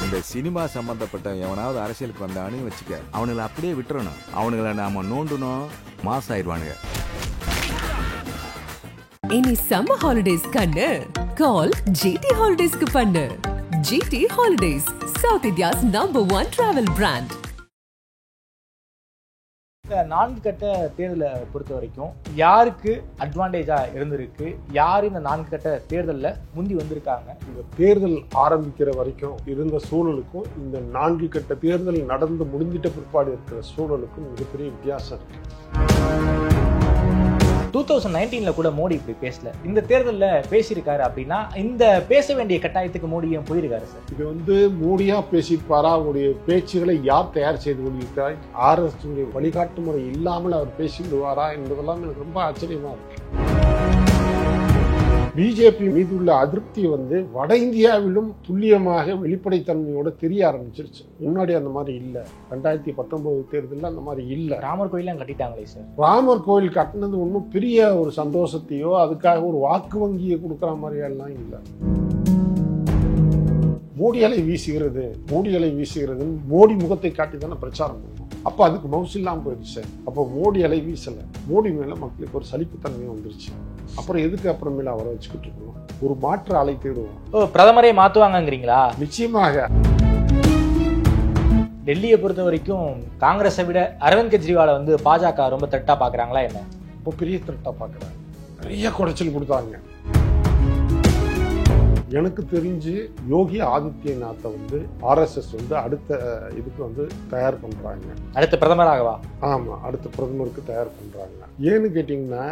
இந்த சினிமா சம்பந்தப்பட்ட எவனாவது அரசியலுக்கு வந்தானு வச்சுக்க, அவனுங்களை அப்படியே விட்டுறணும். அவனுங்களை நாம நோண்டணும், மாஸ் ஆயிடுவானுங்க. இனி சம்மர் ஹாலிடேஸ் கண்ணு கால் GT ஹாலிடேஸ்க்கு பண்ணு. GT holidays, south India's #1 travel brand. நான்கு கட்ட தேர்தலை பொறுத்த வரைக்கும் யாருக்கு அட்வான்டேஜா இருந்திருக்கு, யார் இந்த நான்கு கட்ட தேர்தலில் முந்தி வந்திருக்காங்க? இந்த தேர்தல் ஆரம்பிக்கிற வரைக்கும் இருந்த சூழலுக்கும் இந்த நான்கு கட்ட தேர்தல் நடந்து முடிஞ்சிட்ட பிற்பாடு இருக்கிற சூழலுக்கும் மிகப்பெரிய வித்தியாசம் இருக்கு. 2019 கூட மோடி இப்படி பேசல, இந்த தேர்தலில் பேசியிருக்காரு அப்படின்னா இந்த பேச வேண்டிய கட்டாயத்துக்கு மோடியும் போயிருக்காரு சார். இது மோடியா பேசியிருப்பாரா? அவருடைய பேச்சுகளை யார் தயார் செய்து கொண்டிருக்கிறார்? RSS வழிகாட்டு முறை இல்லாமல் அவர் பேசிவிடுவாரா என்பதெல்லாம் எனக்கு ரொம்ப ஆச்சரியமா இருக்கு. பிஜேபி மீது உள்ள அதிருப்தி வட இந்தியாவிலும் துல்லியமாக வெளிப்படைத்தன்மையோட தெரிய ஆரம்பிச்சிருச்சு. முன்னாடி அந்த மாதிரி இல்ல. 2019 தேர்தலில் அந்த மாதிரி இல்ல. ராமர் கோயிலாம் கட்டிட்டாங்களே சார். ராமர் கோயில் கட்டினது ஒன்றும் பெரிய ஒரு சந்தோஷத்தையோ அதுக்காக ஒரு வாக்கு வங்கியை கொடுக்குற மாதிரியெல்லாம் இல்லை. மோடி அலை வீசுகிறது, மோடி முகத்தை காட்டி தானே பிரச்சாரம் பண்ணுவோம். அப்போ அதுக்கு மவுசு இல்லாமல் போயிடுச்சு. அப்போ மோடி அலை வீசல, மோடி மேல மக்களுக்கு ஒரு சலிப்புத்தன்மை வந்துருச்சு. அப்புறம் எதுக்கு அப்புறமேல அவரை வச்சுக்கிட்டு இருக்கணும்? ஒரு மாற்று அலை தேடுவோம். பிரதமரை மாத்துவாங்கங்கிறீங்களா? நிச்சயமாக. டெல்லியை பொறுத்த வரைக்கும் காங்கிரஸை விட அரவிந்த் கெஜ்ரிவாலை பாஜக ரொம்ப த்ரெட்டா பாக்குறாங்களா என்ன? இப்போ பெரிய த்ரெட்டா பாக்குறாங்க. நிறைய குடைச்சல் கொடுத்தாங்க. எனக்கு தெரிஞ்சு யோகி ஆதித்யநாத்தை RSS அடுத்த இதுக்கு தயார் பண்றாங்க. அடுத்த பிரதமராகவா? ஆமா, அடுத்த பிரதமருக்கு தயார் பண்றாங்க. ஏன்னு கேட்டீங்கன்னா,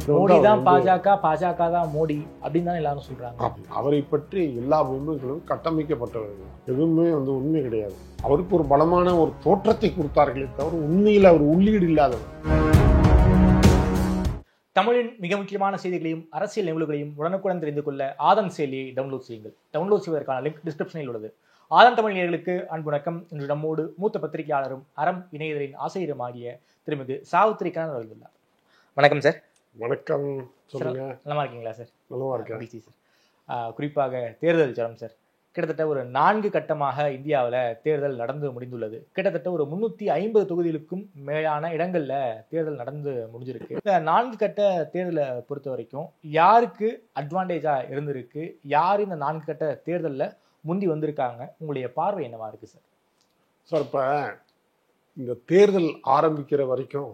மோடி தான் பாஜக, பாஜக தான் மோடி அப்படின்னு தான் எல்லாரும் சொல்றாங்க. அவரை பற்றி எல்லா உண்மைகளும் கட்டமைக்கப்பட்டவர்கள், எதுவுமே உண்மை கிடையாது. அவருக்கு ஒரு பலமான ஒரு தோற்றத்தை கொடுத்தார்களே தவிர உண்மையில் அவர் உள்ளீடு இல்லாதவர். தமிழின் மிக முக்கியமான செய்திகளையும் அரசியல் நிகழ்வுகளையும் உடனுக்குடன் தெரிந்து கொள்ள ஆதன் செயலியை டவுன்லோட் செய்யுங்கள். டவுன்லோட் செய்வதற்கான லிங்க் டிஸ்கிரிப்ஷனில் உள்ளது. ஆதன் தமிழ் நேயர்களுக்கு அன்பு வணக்கம். இன்று நம்மோடு மூத்த பத்திரிகையாளரும் அறம் இணையதளின் ஆசிரியருமாகிய திருமிகு சாவித்திரி கண்ணன் அவர்கள். வணக்கம் சார். வணக்கம். சொல்லுங்க. நலமா இருக்கீங்களா சார்? நல்லா இருக்கேன் சார். குறிப்பாக தேர்தல் ஜலம் சார். கிட்டத்தட்ட ஒரு 4 கட்டமாக இந்தியாவில் தேர்தல் நடந்து முடிந்துள்ளது. கிட்டத்தட்ட ஒரு 350 தொகுதிகளுக்கும் மேலான இடங்கள்ல தேர்தல் நடந்து முடிஞ்சிருக்கு. இந்த 4 கட்ட தேர்தலை பொறுத்த வரைக்கும் யாருக்கு அட்வான்டேஜா இருந்திருக்கு, யார் இந்த 4 கட்ட தேர்தலில் முந்தி வந்திருக்காங்க, உங்களுடைய பார்வை என்னவா இருக்கு சார்? சார், இப்போ இந்த தேர்தல் ஆரம்பிக்கிற வரைக்கும்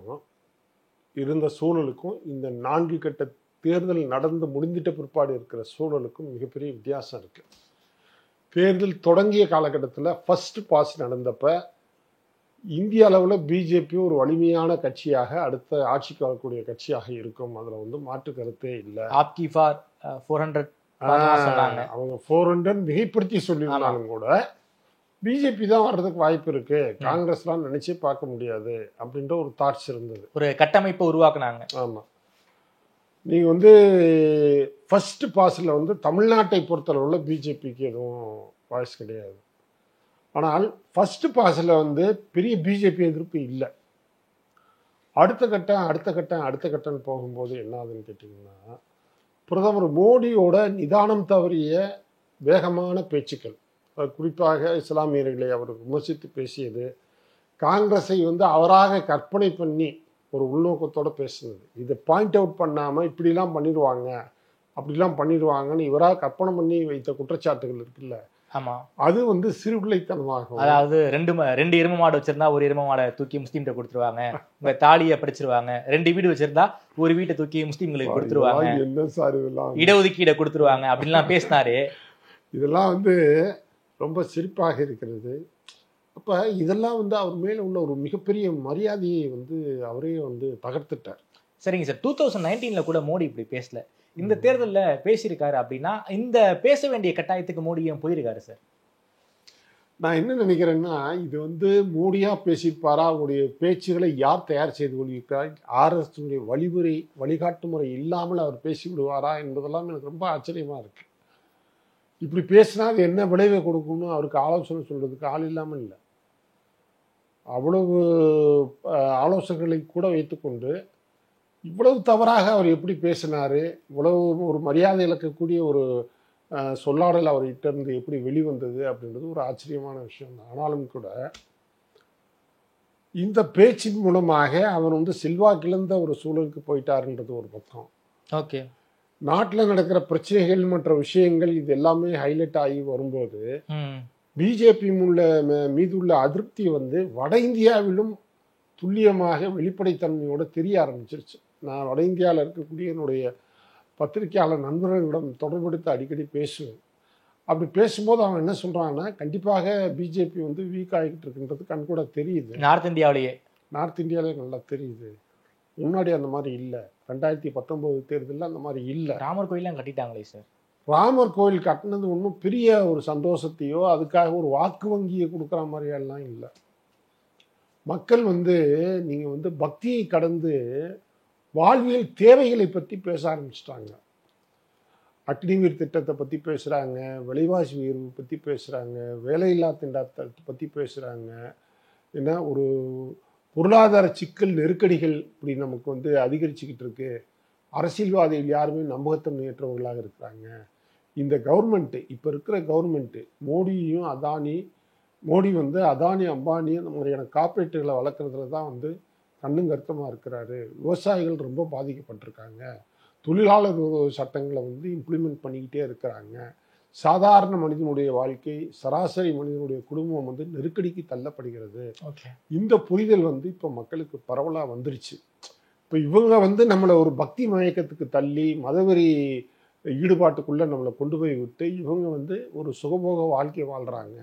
இருந்த சூழலுக்கும் இந்த 4 கட்ட தேர்தல் நடந்து முடிஞ்சிட்ட பிற்பாடு இருக்கிற சூழலுக்கும் மிகப்பெரிய வித்தியாசம் இருக்கு. தேர்தல் தொடங்கிய காலகட்டத்தில் ஃபர்ஸ்ட் பாஸ் நடந்தப்ப இந்திய அளவில் பிஜேபி ஒரு வலிமையான கட்சியாக அடுத்த ஆட்சிக்கு வரக்கூடிய கட்சியாக இருக்கும். அதில் மாற்று கருத்தே இல்லை. ஆப்கி ஃபார் 400 அவங்க 400 மிகைப்படுத்தி சொல்லியிருந்தாலும் கூட பிஜேபி தான் வர்றதுக்கு வாய்ப்பு இருக்கு, காங்கிரஸ்லாம் நினைச்சே பார்க்க முடியாது அப்படின்ற ஒரு தாட்ஸ் இருந்தது. ஒரு கட்டமைப்பை உருவாக்குனாங்க. ஆமா, நீங்க ஃபர்ஸ்ட் பாஸ்ல தமிழ்நாட்டை பொறுத்தளவுல பிஜேபிக்கு எதுவும் வாய்ஸ் கிடையாது. ஆனால் ஃபர்ஸ்ட் பாஸ்ல பெரிய பிஜேபி எதிர்ப்பு இல்லை. அடுத்த கட்டம் போகும்போது என்ன ஆகுதுன்னு கேட்டீங்கன்னா, பிரதமர் மோடியோட நிதானம் தவறிய வேகமான பேச்சுக்கள், குறிப்பாக இஸ்லாமியர்களை அவர் விமர்சித்து பேசியது, காங்கிரஸை அவராக கற்பனை பண்ணி ஒரு உள்நோக்கத்தோட பேசுனது, இதை பாயிண்ட் அவுட் பண்ணாம இப்படிலாம் பண்ணிடுவாங்க அப்படிலாம் பண்ணிடுவாங்கன்னு இவராக கற்பனை பண்ணி வைத்த குற்றச்சாட்டுகள் இருக்குல்ல, ஆமா, அது சிறுபிள்ளைத்தனமாகும். அதாவது ரெண்டு எரும மாடு வச்சிருந்தா ஒரு எரும மாடை தூக்கி முஸ்லீம்கிட்ட கொடுத்துருவாங்க, உங்க தாலியை படிச்சிருவாங்க. 2 வீடு வச்சிருந்தா ஒரு வீட்டை தூக்கி முஸ்லீம்களுக்கு கொடுத்துருவாங்க, என்ன சார் இதெல்லாம், இடஒதுக்கீடை கொடுத்துருவாங்க அப்படின்லாம் பேசினாரு. இதெல்லாம் ரொம்ப சிரிப்பாக இருக்கிறது. அப்போ இதெல்லாம் அவர் மேலே உள்ள ஒரு மிகப்பெரிய மரியாதையை அவரே தகர்த்துட்டார். சரிங்க சார். 2019 கூட மோடி இப்படி பேசல, இந்த தேர்தலில் பேசியிருக்காரு அப்படின்னா இந்த பேச வேண்டிய கட்டாயத்துக்கு மோடியும் போயிருக்காரு சார். நான் என்ன நினைக்கிறேன்னா, இது மோடியா பேசியிருப்பாரா? அவருடைய பேச்சுகளை யார் தயார் செய்து கொண்டிருக்கிறார்? RSS வழிகாட்டு முறை இல்லாமல் அவர் பேசிவிடுவாரா என்பதெல்லாம் எனக்கு ரொம்ப ஆச்சரியமா இருக்கு. இப்படி பேசினா அது என்ன விளைவை கொடுக்கும்னு அவருக்கு ஆலோசனை சொல்றதுக்கு ஆள் இல்லாமல் இல்லை. அவ்வளவு ஆலோசனைகளை கூட வைத்துக்கொண்டு இவ்வளவு தவறாக அவர் எப்படி பேசினாரு, இவ்வளவு ஒரு மரியாதை இழக்கக்கூடிய ஒரு சொல்லாடல் அவர்கிட்ட இருந்து எப்படி வெளிவந்தது அப்படின்றது ஒரு ஆச்சரியமான விஷயம் தான். ஆனாலும் கூட இந்த பேச்சின் மூலமாக அவர் வந்து செல்வாக்கிழந்த ஒரு சூழலுக்கு போயிட்டாருன்றது ஒரு பக்கம். ஓகே. நாட்டில் நடக்கிற பிரச்சனைகள் மற்ற விஷயங்கள் இது எல்லாமே ஹைலைட் ஆகி வரும்போது பிஜேபி மீது உள்ள அதிருப்தி வந்து வட இந்தியாவிலும் துல்லியமாக வெளிப்படைத்தன்மையோடு தெரிய ஆரம்பிச்சிருச்சு. நான் வட இந்தியாவில் இருக்கக்கூடிய என்னுடைய பத்திரிகையாளர் நண்பர்களிடம் தொடர்பெடுத்து அடிக்கடி பேசுவேன். அப்படி பேசும்போது அவன் என்ன சொல்கிறான்னா, கண்டிப்பாக பிஜேபி வந்து வீக் ஆகிட்டு இருக்குன்றது கண்கூட தெரியுது. நார்த் இந்தியாவிலே நல்லா தெரியுது. முன்னாடி அந்த மாதிரி இல்லை. 2019 தேர்தலில் அந்த மாதிரி இல்லை. ராமர் கோயிலாம் கட்டிட்டாங்களே சார். ராமர் கோயில் கட்டினது ஒன்றும் பெரிய ஒரு சந்தோஷத்தையோ அதுக்காக ஒரு வாக்கு வங்கியை கொடுக்குற மாதிரியெல்லாம் இல்லை. மக்கள் வந்து நீங்கள் வந்து பக்தியை கடந்து வாழ்வியல் தேவைகளை பற்றி பேச ஆரம்பிச்சிட்டாங்க. அக்னிவீர் திட்டத்தை பற்றி பேசுகிறாங்க, விலைவாசி உயர்வு பற்றி பேசுகிறாங்க, வேலையில்லா திண்டாட்டத்தை பற்றி பேசுகிறாங்க. ஏன்னா ஒரு பொருளாதார சிக்கல் நெருக்கடிகள் இப்படி நமக்கு வந்து அதிகரிச்சுக்கிட்டு இருக்கு. அரசியல்வாதிகள் யாருமே நம்பகத்தன்மையற்றவர்களாக இருக்கிறாங்க. இந்த கவர்மெண்ட்டு இப்போ இருக்கிற கவர்மெண்ட்டு மோடி வந்து அதானி அம்பானி அந்த மாதிரியான கார்ப்பரேட்டுகளை வளர்க்குறதுல தான் வந்து கண்ணும் கருத்தமாக இருக்கிறாரு. விவசாயிகள் ரொம்ப பாதிக்கப்பட்டிருக்காங்க. தொழிலாளர் சட்டங்களை வந்து இம்ப்ளிமெண்ட் பண்ணிக்கிட்டே இருக்கிறாங்க. சாதாரண மனிதனுடைய வாழ்க்கை, சராசரி மனிதனுடைய குடும்பம் வந்து நெருக்கடிக்கு தள்ளப்படுகிறது. இந்த புரிதல் வந்து இப்போ மக்களுக்கு பரவலாக வந்துருச்சு. இப்போ இவங்க வந்து நம்மளை ஒரு பக்தி மயக்கத்துக்கு தள்ளி மதவெறி ஈடுபாட்டுக்குள்ளே நம்மளை கொண்டு போய் விட்டு இவங்க வந்து ஒரு சுகபோக வாழ்க்கை வாழ்கிறாங்க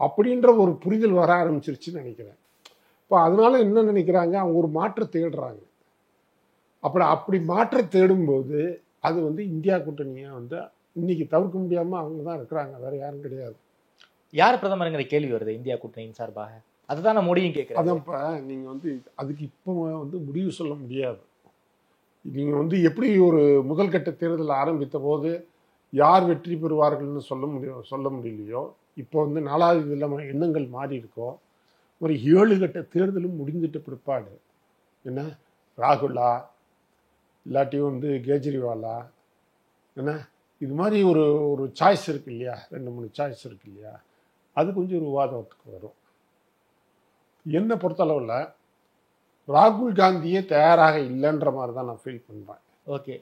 அப்படின்ற ஒரு புரிதல் வர ஆரம்பிச்சிருச்சுன்னு நினைக்கிறேன். இப்போ அதனால என்ன நினைக்கிறாங்க, அவங்க ஒரு மாற்றம் தேடுறாங்க. அப்படி மாற்றம் தேடும்போது அது வந்து இந்தியா கூட்டணியை வந்து இன்னைக்கு தவிர்க்க முடியாமல் அவங்க தான் இருக்கிறாங்க, வேற யாரும் கிடையாது. யார் பிரதமருங்கிற கேள்வி வருது இந்தியா கூட்டணியின் சார்பாக. அதுதான் நான் மோடியும் கேட்குறேன். அதான் இப்போ நீங்கள் வந்து அதுக்கு இப்போ வந்து முடிவு சொல்ல முடியாது. நீங்கள் வந்து எப்படி ஒரு முதல் கட்ட தேர்தல் ஆரம்பித்த போது யார் வெற்றி பெறுவார்கள்னு சொல்ல முடியலையோ, இப்போ வந்து 4வது இல்லாமல் எண்ணங்கள் மாறி இருக்கோ, ஒரு 7 கட்ட தேர்தலும் முடிந்துட்ட பிற்பாடு என்ன ராகுலா இல்லாட்டியும் வந்து கேஜ்ரிவாலா என்ன இது மாதிரி ஒரு சாய்ஸ் இருக்கு இல்லையா, 2-3 சாய்ஸ் இருக்கு இல்லையா, அது கொஞ்சம் ஒரு விவாதத்துக்கு வரும். என்னை பொறுத்தளவில் ராகுல் காந்தியே தயாராக இல்லைன்ற மாதிரி தான் நான் ஃபீல் பண்ணுறேன். ஓகே.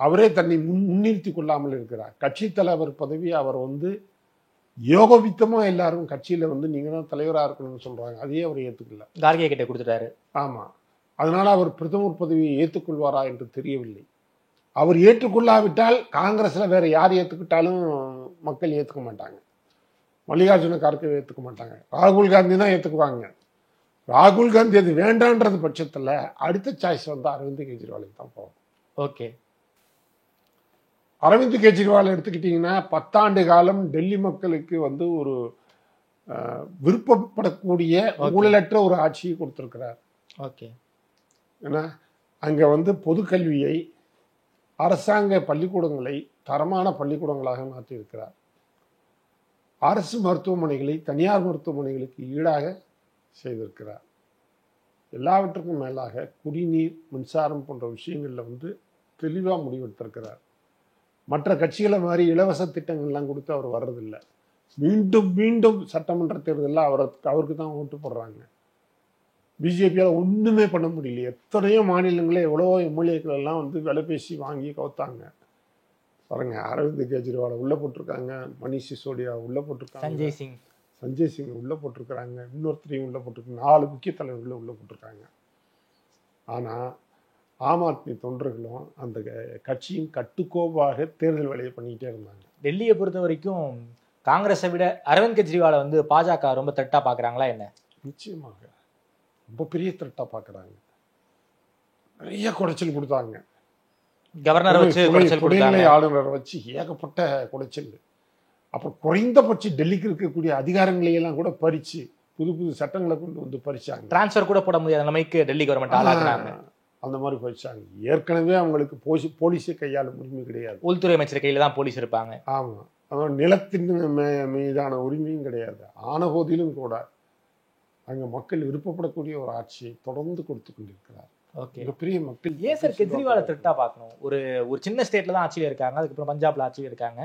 அவரே தன்னை முன்னிறுத்தி கொள்ளாமல் இருக்கிறார். கட்சி தலைவர் பதவி அவர் வந்து யோகவித்தமாக எல்லாரும் கட்சியில் வந்து நீங்கள் தான் தலைவராக இருக்கணும்னு சொல்கிறாங்க, அதையே அவர் ஏற்றுக்கல. கார்கே கிட்ட கொடுத்துட்டாரு. ஆமாம். அதனால் அவர் பிரதமர் பதவியை ஏற்றுக்கொள்வாரா என்று தெரியவில்லை. அவர் ஏற்றுக்கொள்ளாவிட்டால் காங்கிரஸில் வேறு யார் ஏற்றுக்கிட்டாலும் மக்கள் ஏற்றுக்க மாட்டாங்க. மல்லிகார்ஜுன கார்கே ஏற்றுக்க மாட்டாங்க, ராகுல் காந்தி தான் ஏற்றுக்குவாங்க. ராகுல் காந்தி அது வேண்டான்றது பட்சத்தில் அடுத்த சாய்ஸ் வந்து அரவிந்த் கெஜ்ரிவாலுக்கு தான் போகும். ஓகே. அரவிந்த் கெஜ்ரிவால் எடுத்துக்கிட்டிங்கன்னா 10 ஆண்டு காலம் டெல்லி மக்களுக்கு வந்து ஒரு விருப்பப்படக்கூடிய ஊழலற்ற ஒரு ஆட்சியை கொடுத்துருக்கிறார். ஓகே. ஏன்னா அங்கே வந்து பொது கல்வியை அரசாங்க பள்ளிக்கூடங்களை தரமான பள்ளிக்கூடங்களாக மாற்றியிருக்கிறார். அரசு மருத்துவமனைகளை தனியார் மருத்துவமனைகளுக்கு ஈடாக செய்திருக்கிறார். எல்லாவற்றுக்கும் மேலாக குடிநீர், மின்சாரம் போன்ற விஷயங்களில் வந்து தெளிவாக முடிவெடுத்திருக்கிறார். மற்ற கட்சிகளை மாதிரி இலவச திட்டங்கள்லாம் கொடுத்து அவர் வர்றதில்லை. மீண்டும் மீண்டும் சட்டமன்ற தேர்தலில் அவருக்கு தான் ஓட்டு போடுறாங்க. பிஜேபியால் ஒன்றுமே பண்ண முடியல. எத்தனையோ மாநிலங்களே எவ்வளோ எம்எல்ஏக்கள் எல்லாம் வந்து விலை பேசி வாங்கி கவுத்தாங்க. பாருங்க, அரவிந்த் கெஜ்ரிவாலை உள்ளே போட்டிருக்காங்க, மணிஷ் சிசோடியா உள்ளே போட்டிருக்காங்க, சஞ்சய் சிங் உள்ளே போட்டிருக்கிறாங்க, இன்னொருத்தரையும் உள்ளே போட்டிருக்காங்க, 4 முக்கிய தலைவர்களை உள்ளே போட்டிருக்காங்க. ஆனால் ஆம் ஆத்மி தொண்டர்களும் அந்த கட்சியின் கட்டுக்கோப்பாக தேர்தல் வேலையை பண்ணிக்கிட்டே இருந்தாங்க. டெல்லியை பொறுத்த வரைக்கும் காங்கிரஸை விட அரவிந்த் கெஜ்ரிவாலை வந்து பாஜக ரொம்ப த்ரெட்டாக பார்க்குறாங்களா என்ன? நிச்சயமாக ரொம்ப பெரிய த்ரெட்டாக பார்க்குறாங்க. நிறைய குடைச்சல் கொடுத்தாங்க. கவர்னரை வச்சு துணைநிலை ஆளுநரை வச்சு ஏகப்பட்ட குடைச்சல். அப்புறம் குறைந்தபட்சம் டெல்லிக்கு இருக்கக்கூடிய அதிகாரங்களையெல்லாம் கூட பறிச்சு புது புது சட்டங்களை கொண்டு வந்து பறிச்சாங்க. டிரான்ஸ்ஃபர் கூட போட முடியாத நிலைமைக்கு டெல்லி கவர்மெண்ட் ஆளாக்குறாங்க. அந்த மாதிரி பறிச்சாங்க. ஏற்கனவே அவங்களுக்கு போலீஸை கையாள உரிமை கிடையாது. உள்துறை அமைச்சர் கையில் தான் போலீஸ் இருப்பாங்க. ஆமாம். அதான் நிலத்தின் மீதான உரிமையும் கிடையாது. ஆன போதிலும் கூட அங்கே மக்கள் விருப்பப்படக்கூடிய ஒரு ஆட்சியை தொடர்ந்து கொடுத்து கொண்டிருக்கிறார். ஓகே. மிகப்பெரிய மக்கள். ஏன் சார் கெஜ்ரிவாலை த்ரெட்டா பார்க்கணும்? ஒரு ஒரு சின்ன ஸ்டேட்ல தான் ஆட்சியில் இருக்காங்க, அதுக்கப்புறம் பஞ்சாப்ல ஆட்சியில் இருக்காங்க.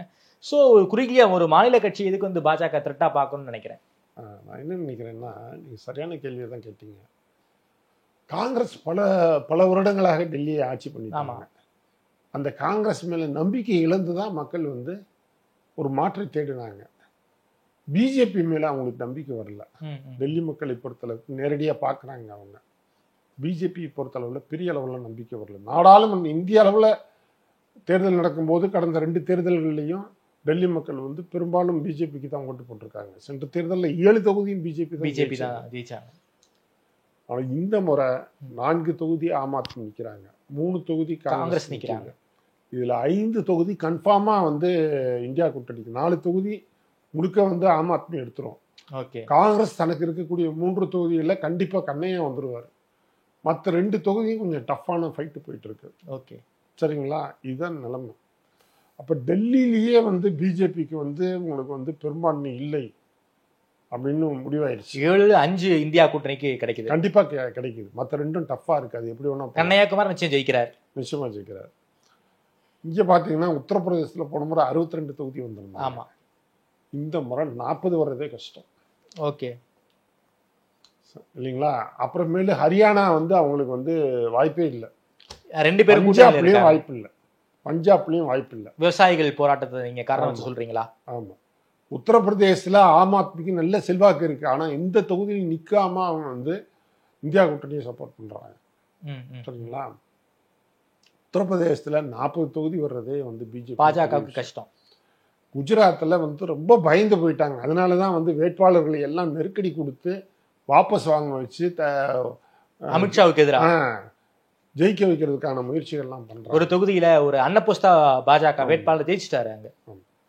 ஸோ குறுகிய ஒரு மாநில கட்சி எதுக்கு வந்து பாஜக த்ரெட்டா பார்க்கணும்னு நினைக்கிறேன். நான் என்ன நினைக்கிறேன்னா, நீங்கள் சரியான கேள்வியை தான் கேட்டீங்க. காங்கிரஸ் பல வருடங்களாக டெல்லியை ஆட்சி பண்ணிட்டாங்க. அந்த காங்கிரஸ் மேலே நம்பிக்கை இழந்து தான் மக்கள் வந்து ஒரு மாற்றை தேடினாங்க. பிஜேபி மேலே அவங்களுக்கு நம்பிக்கை வரல. டெல்லி மக்களை பொறுத்தளவுக்கு நேரடியாக பார்க்குறாங்க. அவங்க பிஜேபி பொறுத்தளவில் பெரிய அளவில் நம்பிக்கை வரல. நாடாளுமன்ற இந்திய அளவில் தேர்தல் நடக்கும்போது கடந்த 2 தேர்தல்கள்லையும் டெல்லி மக்கள் வந்து பெரும்பாலும் பிஜேபிக்கு தான் ஓட்டு போட்டிருக்காங்க. சென்ற தேர்தலில் 7 தொகுதியும் பிஜேபி தான் ஜெயிச்சாங்க. ஆனால் இந்த முறை 4 தொகுதி ஆம் ஆத்மி நிற்கிறாங்க, 3 தொகுதி காங்கிரஸ் நிற்கிறாங்க. இதில் 5 தொகுதி கன்ஃபார்மாக வந்து இந்தியா கூட்டணிக்கு, 4 தொகுதி முழுக்க வந்து ஆம் ஆத்மி எடுத்துரும். ஓகே. காங்கிரஸ் தனக்கு இருக்கக்கூடிய 3 தொகுதியில் கண்டிப்பாக கண்ணையா வந்துடுவார். மற்ற 2 தொகுதியும் கொஞ்சம் டஃப்பான ஃபைட்டு போயிட்டு இருக்கு. ஓகே, சரிங்களா? இதுதான் நிலைமை. அப்போ டெல்லியிலேயே வந்து பிஜேபிக்கு வந்து உங்களுக்கு வந்து பெரும்பான்மை இல்லை அப்படின்னு முடிவாயிடுச்சு. 7-5 இந்தியா கூட்டணிக்கு கிடைக்குது. கண்டிப்பாக கிடைக்குது. மற்ற 2ம் டஃப்பாக இருக்காது. எப்படி வேணா கண்ணையாகுமார் நிச்சயம் ஜெயிக்கிறார். நிச்சயமாக ஜெயிக்கிறார். இங்கே பார்த்தீங்கன்னா உத்தரப்பிரதேசத்தில் போன முறை 62 தொகுதி வந்துருந்தாங்க. ஆமாம். இந்த முறை 40 வர்றதே கஷ்டம். ஓகே, இல்லைங்களா? அப்புறமேலு ஹரியானா வந்து அவங்களுக்கு வந்து வாய்ப்பே இல்லை. 2 பேரும் பஞ்சாப்லேயும் வாய்ப்பு இல்லை. பஞ்சாப்லேயும் வாய்ப்பு இல்லை. விவசாயிகள் போராட்டத்தை நீங்கள் காரணம் வச்சு சொல்கிறீங்களா? ஆமாம். உத்தரப்பிரதேசத்தில் ஆம் ஆத்மிக்கு நல்ல செல்வாக்கு இருக்குது. ஆனால் இந்த தொகுதியில் நிற்காம அவங்க வந்து இந்தியா கூட்டணியை சப்போர்ட் பண்ணுறாங்க. சரிங்களா? உத்தரப்பிரதேசத்தில் 40 தொகுதி வர்றதே வந்து பாஜகவுக்கு கஷ்டம். குஜராத்தில் வந்து ரொம்ப பயந்து போயிட்டாங்க. அதனால தான் வந்து வேட்பாளர்களை எல்லாம் நெருக்கடி கொடுத்து வாபஸ் வாங்க வச்சு அமித்ஷாவுக்கு எதிராக ஜெயிக்க வைக்கிறதுக்கான முயற்சிகள்லாம் பண்ணுறாங்க. ஒரு தொகுதியில் ஒரு அன்னபோஸ்தா பாஜக வேட்பாளர் ஜெயிச்சிட்டாரு அங்கே.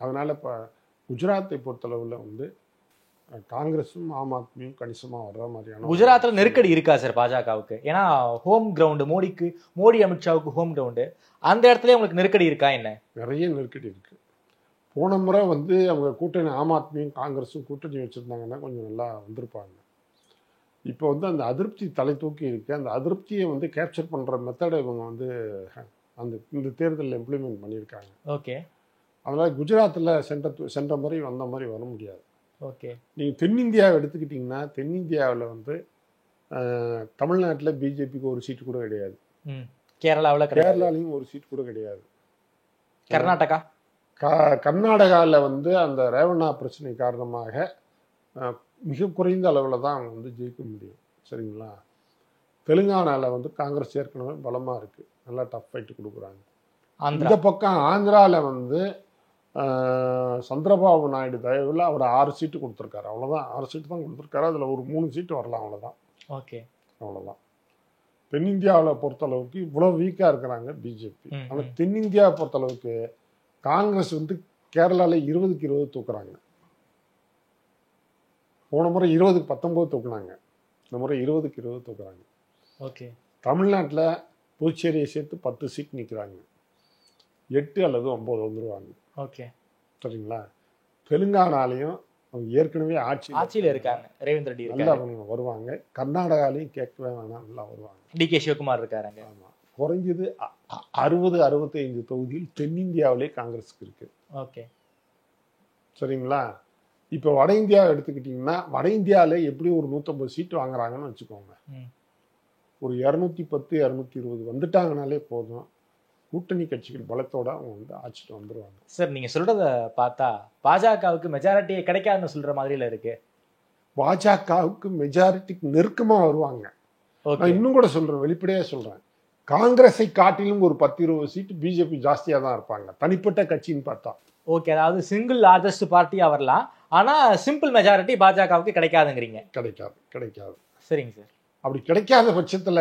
அதனால இப்போ குஜராத்தை பொறுத்தளவில் வந்து காங்கிரஸும் ஆம் ஆத்மியும் கணிசமாக வர்ற மாதிரியான. குஜராத்தில் நெருக்கடி இருக்கா சார் பாஜகவுக்கு? ஏன்னா ஹோம் கிரவுண்டு மோடி அமித்ஷாவுக்கு ஹோம் கிரவுண்டு, அந்த இடத்துல உங்களுக்கு நெருக்கடி இருக்கா என்ன? நிறைய நெருக்கடி இருக்குது. போன முறை வந்து அவங்க கூட்டணி ஆம் ஆத்மியும் காங்கிரஸும் கூட்டணி வச்சுருந்தாங்கன்னா கொஞ்சம் நல்லா வந்திருப்பாங்க. இப்போ வந்து அந்த அதிருப்தி தலை தூக்கி இருக்குது. அந்த அதிருப்தியை வந்து கேப்சர் பண்ணுற மெத்தடை இவங்க வந்து இந்த தேர்தலில் இம்ப்ளிமெண்ட் பண்ணியிருக்காங்க. ஓகே. அதனால் குஜராத்தில் சென்ற முறை வந்த மாதிரி வர முடியாது. ஓகே. நீங்கள் தென்னிந்தியாவை எடுத்துக்கிட்டிங்கன்னா தென்னிந்தியாவில் வந்து தமிழ்நாட்டில் பிஜேபிக்கு ஒரு சீட்டு கூட கிடையாது. கேரளாலையும் ஒரு சீட் கூட கிடையாது. கர்நாடகாவில் வந்து அந்த ரேவண்ணா பிரச்சனை காரணமாக மிக குறைந்த அளவில் தான் அவங்க வந்து ஜெயிக்க முடியும். சரிங்களா? தெலுங்கானாவில் வந்து காங்கிரஸ் ஏற்கனவே பலமாக இருக்குது, நல்லா டஃப் ஃபைட்டு கொடுக்குறாங்க. இந்த பக்கம் ஆந்திராவில் வந்து சந்திரபாபு நாயுடு தயவில் அவர் 6 சீட்டு கொடுத்துருக்காரு. அவ்வளோதான், 6 சீட்டு தான் கொடுத்துருக்காரு. அதில் ஒரு 3 சீட்டு வரலாம், அவ்வளோதான். ஓகே, அவ்வளோதான். தென்னிந்தியாவில் பொறுத்தளவுக்கு இவ்வளோ வீக்காக இருக்கிறாங்க பிஜேபி. ஆனால் தென்னிந்தியாவை பொறுத்தளவுக்கு காங்கிரஸ் வந்து கேரளாவில் 20க்கு 20 தூக்குறாங்க. போன முறை 20க்கு 19 தூக்குனாங்க. இந்த முறை 20க்கு 20 தூக்குறாங்க. ஓகே. தமிழ்நாட்டில் புதுச்சேரியை சேர்த்து 10 சீட் நிற்கிறாங்க. 8 அல்லது 9 வந்துடுவாங்க. ஓகே, சரிங்களா? தெலுங்கானாலையும் அவங்க ஏற்கனவே ஆட்சியில் இருக்காங்க. ரேவந்த் ரெட்டி நல்லா வருவாங்க. கர்நாடகாலையும் கேட்கவே வேணாம், நல்லா வருவாங்க. டிகே சிவகுமார் இருக்காங்க. ஆமாம். குறைஞ்சது 60-65 தொகுதியில் தென்னிந்தியாவிலே காங்கிரஸுக்கு இருக்கு. ஓகே, சரிங்களா? இப்போ வட இந்தியாவை எடுத்துக்கிட்டிங்கன்னா வட இந்தியாவில் எப்படி ஒரு 150 சீட்டு வாங்குறாங்கன்னு வச்சுக்கோங்க. ஒரு 210-220 வந்துட்டாங்கனாலே போதும். கூட்டணி கட்சிகள் பலத்தோட அவங்க வந்து ஆட்சிட்டு வந்துடுவாங்க. சார், நீங்க சொல்றத பார்த்தா பாஜகவுக்கு மெஜாரிட்டியே கிடைக்காதுன்னு சொல்ற மாதிரில இருக்கு. பாஜகவுக்கு மெஜாரிட்டிக்கு நெருக்கமாக வருவாங்க. நான் இன்னும் கூட சொல்றேன், வெளிப்படையாக சொல்றேன், காங்கிரஸை காட்டிலும் ஒரு 10-20 சீட்டு பிஜேபி ஜாஸ்தியாக தான் இருப்பாங்க தனிப்பட்ட கட்சின்னு பார்த்தா. ஓகே, அதாவது சிங்கிள் லார்ஜஸ்ட் பார்ட்டியா வரலாம், ஆனா சிம்பிள் மெஜாரிட்டி பாஜகவுக்கு கிடைக்காதுங்கிறீங்க. கிடைக்காது. சரிங்க சார். அப்படி கிடைக்காத பட்சத்துல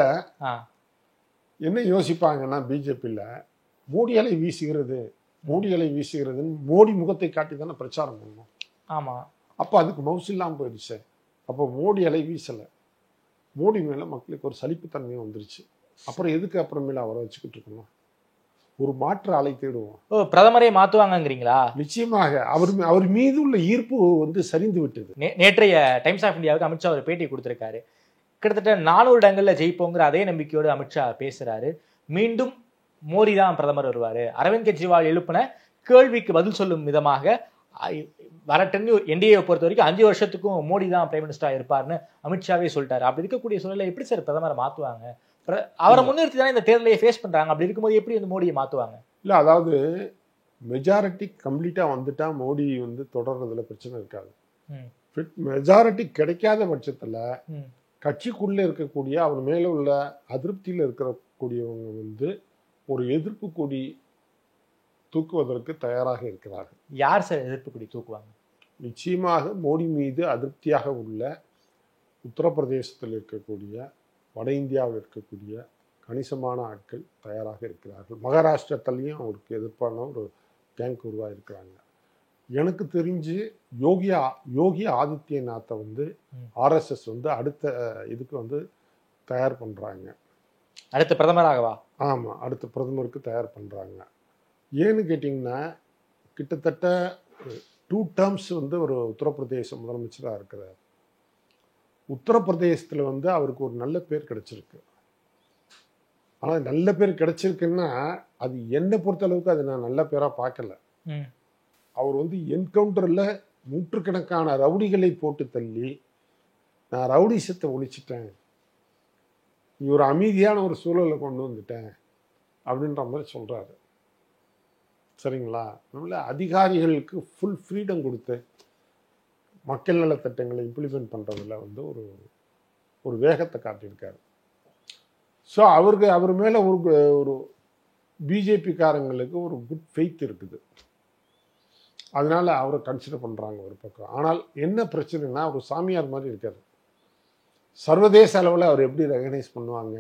என்ன யோசிப்பாங்கன்னா, பிஜேபியில் மோடி அலை வீசுகிறதுன்னு மோடி முகத்தை காட்டி தானே பிரச்சாரம் பண்ணணும். ஆமா. அப்போ அதுக்கு மவுசு இல்லாமல் போயிடுச்சு. அப்போ மோடி அலை வீசலை. மோடி மேலே மக்களுக்கு ஒரு சலிப்புத்தன்மை வந்துருச்சு. அப்புறம் எதுக்கு அப்புறமேல அவரை வச்சுக்கிட்டு இருக்கணும்? ஒரு மாற்று அலை தேடுவோம். பிரதமரை மாற்றுவாங்கங்கிறீங்களா? நிச்சயமாக. அவர் மீது உள்ள ஈர்ப்பு வந்து சரிந்து விட்டது. நேற்றைய டைம்ஸ் ஆஃப் இந்தியாவுக்கு அமித்ஷா ஒரு பேட்டி கொடுத்திருக்காரு. கிட்டத்தட்ட 400 இடங்கள்ல ஜெயிப்போங்கிற அதே நம்பிக்கையோடு அமித்ஷா பேசுறாரு. மீண்டும் மோடி தான் பிரதமர் வருவாரு. அரவிந்த் கெஜ்ரிவால் எழுப்பின கேள்விக்கு பதில் சொல்லும் விதமாக வரட்டுன்னு என்டிஏவை பொறுத்த வரைக்கும் 5 வருஷத்துக்கும் மோடி தான் பிரைம் மினிஸ்டரா இருப்பார்னு அமித்ஷாவே சொல்லிட்டாரு. அப்படி இருக்கக்கூடிய சூழலை எப்படி சார் பிரதமரை மாத்துவாங்க? அவரை முன்னிறுத்தி தானே இந்த தேர்தலையே ஃபேஸ் பண்றாங்க. அப்படி இருக்கும்போது எப்படி வந்து மோடியை மாத்துவாங்க? இல்லை, அதாவது மெஜாரிட்டி கம்ப்ளீட்டா வந்துட்டா மோடி வந்து தொடர்றதுல பிரச்சனை இருக்காது. மெஜாரிட்டி கிடைக்காத பட்சத்துல கட்சிக்குள்ள இருக்கக்கூடிய அவர் மேல உள்ள அதிருப்தியில் இருக்கக்கூடியவங்க வந்து ஒரு எதிர்ப்பு கொடி தூக்குவதற்கு தயாராக இருக்கிறார்கள். யார் சார் எதிர்ப்பு கொடி தூக்குவாங்க? நிச்சயமாக மோடி மீது அதிருப்தியாக உள்ள உத்தரப்பிரதேசத்தில் இருக்கக்கூடிய, வட இந்தியாவில் இருக்கக்கூடிய கணிசமான ஆட்கள் தயாராக இருக்கிறார்கள். மகாராஷ்டிரத்திலையும் அவருக்கு எதிர்ப்பான ஒரு கேங்க் உருவாயிருக்கிறாங்க. எனக்கு தெரிஞ்சு யோகி ஆதித்யநாத்தை வந்து ஆர்எஸ்எஸ் வந்து அடுத்த இதுக்கு வந்து தயார் பண்றாங்க. அடுத்த பிரதமராகவா? ஆமா, அடுத்த பிரதமருக்கு தயார் பண்றாங்க. ஏன்னு கேட்டிங்கன்னா, கிட்டத்தட்ட 2 டேர்ம்ஸ் வந்து ஒரு உத்தரப்பிரதேச முதலமைச்சராக இருக்கிறார். உத்தரப்பிரதேசத்தில் வந்து அவருக்கு ஒரு நல்ல பேர் கிடைச்சிருக்கு. ஆனால் நல்ல பேர் கிடைச்சிருக்குன்னா அது என்னை பொறுத்த அளவுக்கு அது நான் நல்ல பேராக பார்க்கல. அவர் வந்து என்கவுண்டரில் நூற்றுக்கணக்கான ரவுடிகளை போட்டு தள்ளி நான் ரவுடிசத்தை ஒழிச்சிட்டேன், ஒரு அமைதியான ஒரு சூழலை கொண்டு வந்துட்டேன் அப்படின்ற மாதிரி சொல்கிறாரு. சரிங்களா? அதனால அதிகாரிகளுக்கு ஃபுல் ஃப்ரீடம் கொடுத்து மக்கள் நலத்திட்டங்களை இம்ப்ளிமெண்ட் பண்ணுறதுல வந்து ஒரு வேகத்தை காட்டியிருக்காரு. ஸோ அவர் மேலே ஒரு பிஜேபிக்காரங்களுக்கு ஒரு குட் ஃபெய்த் இருக்குது. அதனால அவரை கன்சிடர் பண்ணுறாங்க ஒரு பக்கம். ஆனால் என்ன பிரச்சனைனா, அவர் சாமியார் மாதிரி இருக்காரு. சர்வதேச அளவில் அவர் எப்படி ரெகனைஸ் பண்ணுவாங்க?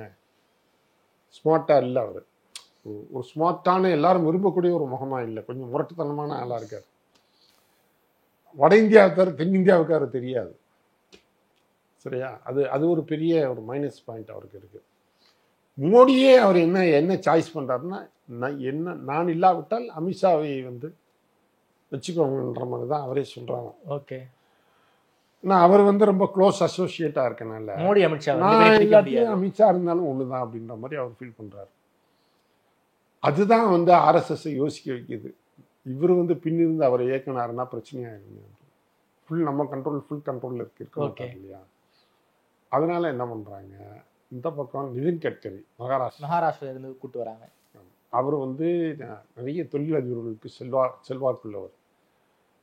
ஸ்மார்ட்டாக இல்லை அவர். ஒரு ஸ்மார்ட்டான எல்லாரும் விரும்பக்கூடிய ஒரு முகமாக இல்லை, கொஞ்சம் முரட்டுத்தனமான ஆளாக இருக்கார். வட இந்தியாவுக்காரு தென்னிந்தியாவுக்காரு தெரியாது. சரியா? அது ஒரு பெரிய ஒரு மைனஸ் பாயிண்ட் அவருக்கு இருக்கு. மோடியே அவர் என்ன சாய்ஸ் பண்ணுறாருன்னா, நான் இல்லாவிட்டால் அமித்ஷாவை வந்து வச்சுக்கோங்கன்ற மாதிரி தான் அவரே சொல்கிறாங்க. ஓகே, நான் அவர் வந்து ரொம்ப க்ளோஸ் அசோசியேட்டாக இருக்கனால மோடி அமித்ஷா அமித்ஷா இருந்தாலும் ஒன்று தான் அப்படின்ற மாதிரி அவர் ஃபீல் பண்ணுறாரு. அதுதான் வந்து ஆர்எஸ்எஸ் யோசிக்க வைக்கிது. இவர் வந்து பின்னிருந்து அவரை இயக்கினாருன்னா பிரச்சனையாயிருங்க. ஃபுல் கண்ட்ரோலில் இருக்கு இல்லையா? அதனால என்ன பண்ணுறாங்க, இந்த பக்கம் நிதின் கட்கரி மகாராஷ்டிரா இருந்து கூட்டு வராங்க. அவர் வந்து நிறைய தொழிலதிபர்களுக்கு செல்வாக்குள்ளவர்.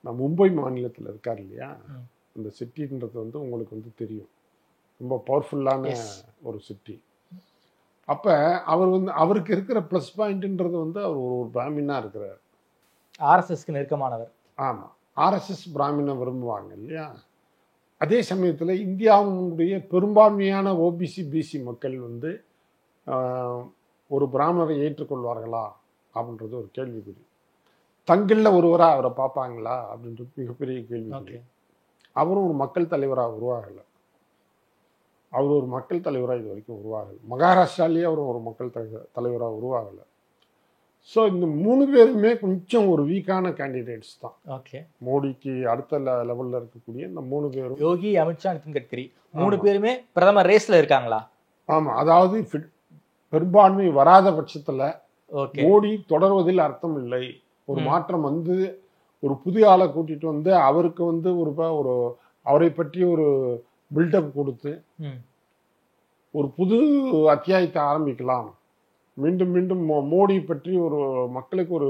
நான் மும்பை மாநிலத்தில் இருக்கார் இல்லையா, அந்த சிட்டின்றது வந்து உங்களுக்கு வந்து தெரியும், ரொம்ப பவர்ஃபுல்லான ஒரு சிட்டி. அப்போ அவர் வந்து அவருக்கு இருக்கிற ப்ளஸ் பாயிண்ட்ன்றது வந்து அவர் ஒரு பிராமினாக இருக்கிறார். ஆர்எஸ்எஸ்க்கு நெருக்கமானவர். ஆமாம், ஆர்எஸ்எஸ் பிராமினை விரும்புவாங்க இல்லையா? அதே சமயத்தில் இந்தியாவுடைய பெரும்பான்மையான ஓபிசி பிசி மக்கள் வந்து ஒரு பிராமணரை ஏற்றுக்கொள்வார்களா அப்படின்றது ஒரு கேள்விக்குறி. தங்களில் ஒருவராக அவரை பார்ப்பாங்களா அப்படின்றது மிகப்பெரிய கேள்விக்குறி. அவரும் ஒரு மக்கள் தலைவராக உருவாகலை. அவர் ஒரு மக்கள் தலைவராக இது வரைக்கும் உருவாகலை. மகாராஷ்டிராலேயே அவரும் ஒரு மக்கள் தலைவராக உருவாகலை. ஸோ இந்த 3 பேருமே கொஞ்சம் ஒரு வீக்கான கேண்டிடேட்ஸ் தான். ஓகே, மோடிக்கு அடுத்த லெவலில் இருக்கக்கூடிய இந்த 3 பேரும், யோகி, அமித்ஷா, நிதின் கட்கரி 3 பேருமே பிரதமர் ரேஸ்ல இருக்காங்களா? ஆமாம், அதாவது பெரும்பான்மை வராத பட்சத்தில் மோடி தொடர்வதில் அர்த்தம் இல்லை. ஒரு மாற்றம் வந்து ஒரு புதிய ஆளை கூட்டிட்டு வந்து அவருக்கு வந்து ஒரு அவரை பற்றி ஒரு பில்டப் கொடுத்து ஒரு புது அத்தியாயத்தை ஆரம்பிக்கலாம். மீண்டும் மீண்டும் மோடி பற்றி ஒரு மக்களுக்கு ஒரு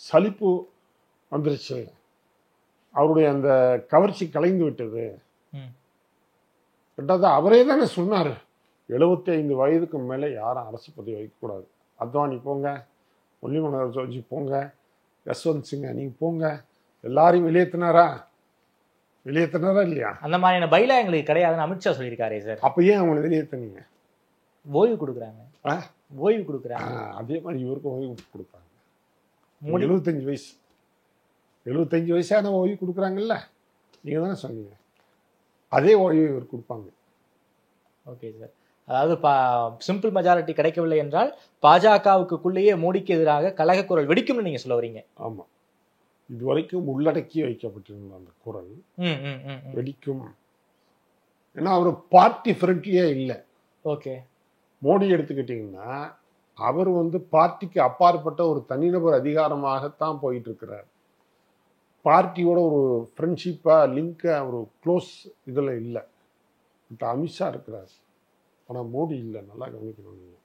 சலிப்பு வந்துருச்சு, அவருடைய அந்த கவர்ச்சி கலைந்து விட்டது. ரெண்டாவது அவரே தானே சொன்னார், 75 வயதுக்கு மேலே யாரும் அரசு பதவி வைக்கக்கூடாது. அத்வானி போங்க, முரளி மனோகர் ஜோஷி போங்க, யஸ்வந்த் சிங்கா நீங்கள் போங்க, எல்லாரையும் வெளியேற்றினாரா இல்லையா? அந்த மாதிரியான பைலா எங்களுக்கு கிடையாதுன்னு அமித்ஷா சொல்லியிருக்காரே சார். அப்போ ஏன் அவங்களை வெளியேற்றினீங்க? ஓய்வு கொடுக்குறாங்க. அதே மாதிரி இவருக்கும் ஓய்வு கொடுப்பாங்க. 75 வயசு 75 வயசான ஓய்வு கொடுக்குறாங்கல்ல, நீங்கள் தானே சொன்னீங்க, அதே ஓய்வு இவர் கொடுப்பாங்க. ஓகே சார், அதாவது சிம்பிள் மெஜாரிட்டி கிடைக்கவில்லை என்றால் பாஜகவுக்குள்ளேயே மோடிக்கு எதிராக கலக குரல் வெடிக்கும்னு நீங்க சொல்ல வரீங்க? ஆமாம், இதுவரைக்கும் உள்ளடக்கி வைக்கப்பட்டிருந்த அந்த குரல் வெடிக்கும். ஏன்னா அவர் பார்ட்டி ஃப்ரெண்ட்லியே இல்லை. ஓகே. மோடி எடுத்துக்கிட்டிங்கன்னா அவர் வந்து பார்ட்டிக்கு அப்பாற்பட்ட ஒரு தனிநபர் அதிகாரமாகத்தான் போயிட்டு இருக்கிறார். பார்ட்டியோட ஒரு ஃப்ரெண்ட்ஷிப்பாக லிங்காக ஒரு க்ளோஸ் இதில் இல்லை. இப்போ அமித்ஷா இருக்கிறார், ஆனால் மோடி இல்லை. நல்லா கவனிக்கணும் நீங்கள்.